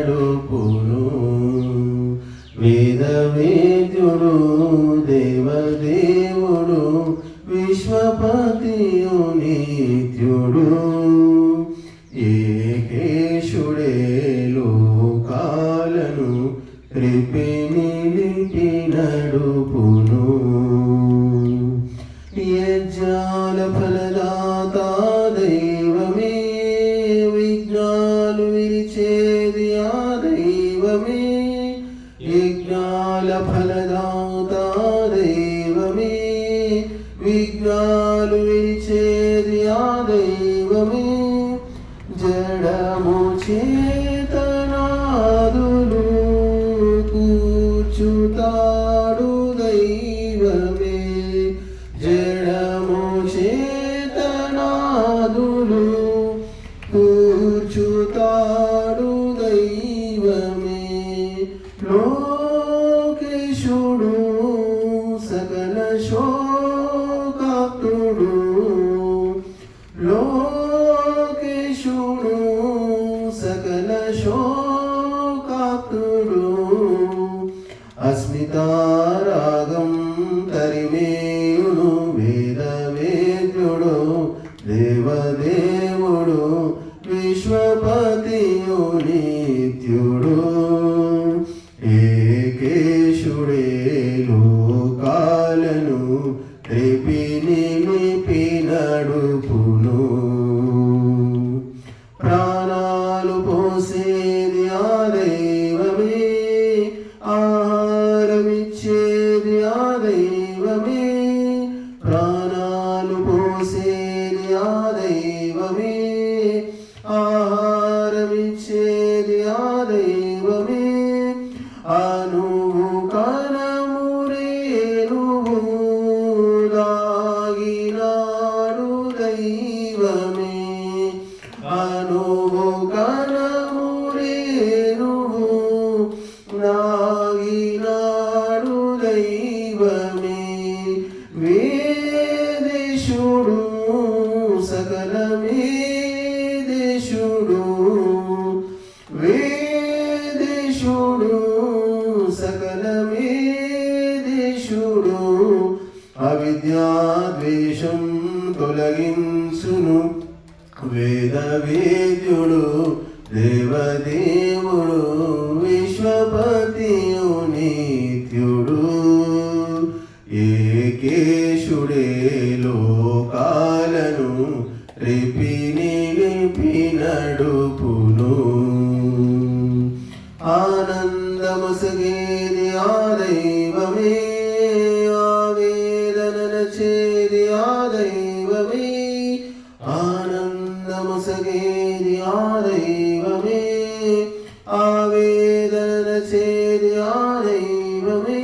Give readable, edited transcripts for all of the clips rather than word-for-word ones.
నడుపును. వేదవేద్యుడు దేవదేవుడు విశ్వపతియు నిత్యుడు ఏకేశుడే లోకాలను త్రిపి నిలిపి నడుపును. యజ్ఞాల ఫలదాత దైవమే విఘ్నాలు విరిచేది ఆ దైవమే. యజ్ఞాల ఫలదాత దైవమే విఘ్నాలు విరిచేది ఆ దైవమే. జడము చేతనాదులు కూర్చుతాడు దైవమే. జడము చేతనాదులు కూర్చుతాడు దైవమే. లోకేశుడు సకల శోకాతుడు. లోకేశుడు సకల శోకాతుడు. అస్మితారాగం తరిమేయుడు వేదవేద్యుడు దేవదేవుడు విశ్వపతియు నిత్యుడు ఏకేశుడే లోకాలను త్రిపి నిలిపి నడుపును. ప్రాణాలు పోసేది ఆ దైవమే. ఆహారమిచ్చేది ఆ దైవమే. ప్రాణాలు పోసేది ఆ దైవమే. ఆహారమిచ్చేది ఆ దైవమే. అనువు కనము రేణువు దాగినాడు దైవమే. అనువు కనము రేణువు దాగినాడు దైవమే. వేదేశుడు సకల వేదేశుడు. వేదేశుడు సకల వేదేశుడు. అవిద్యాద్వేషం తొలగించును వేదవేద్యుడు దేవదేవుడు విశ్వపతియు నిత్యుడు ఏకేశుడే లోకాలను త్రిపి నిలిపి నడుపును. ఆనందమొసగేది ఆ దైవమే. ఆవేదన చేది ఆ దైవమే. ఆనందమొసగేది ఆ దైవమే. ఆవేదన చేది ఆ దైవమే.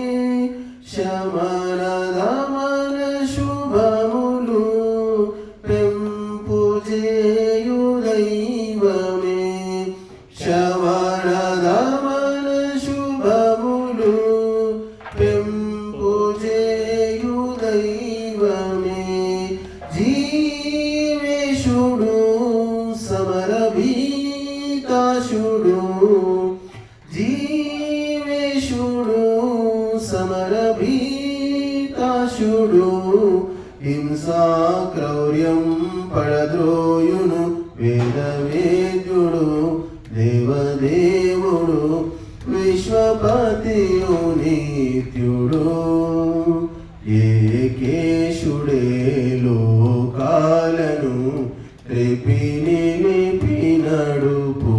శమన దమన శుభములు పెంపు చేయు దైవమే. శమన దమన శుభములు పెంపు చేయు దైవమే. జీవేశుడు సమరభీతాశుడు. జీవేశుడు సమరభీతాశుడు. హింసా క్రౌర్యం పడద్రోయును వేదవేద్యుడు దేవదేవుడు విశ్వపతియు నిత్యుడు ఏకేశుడే లోకాలను త్రిపి నిలిపి నడుపు.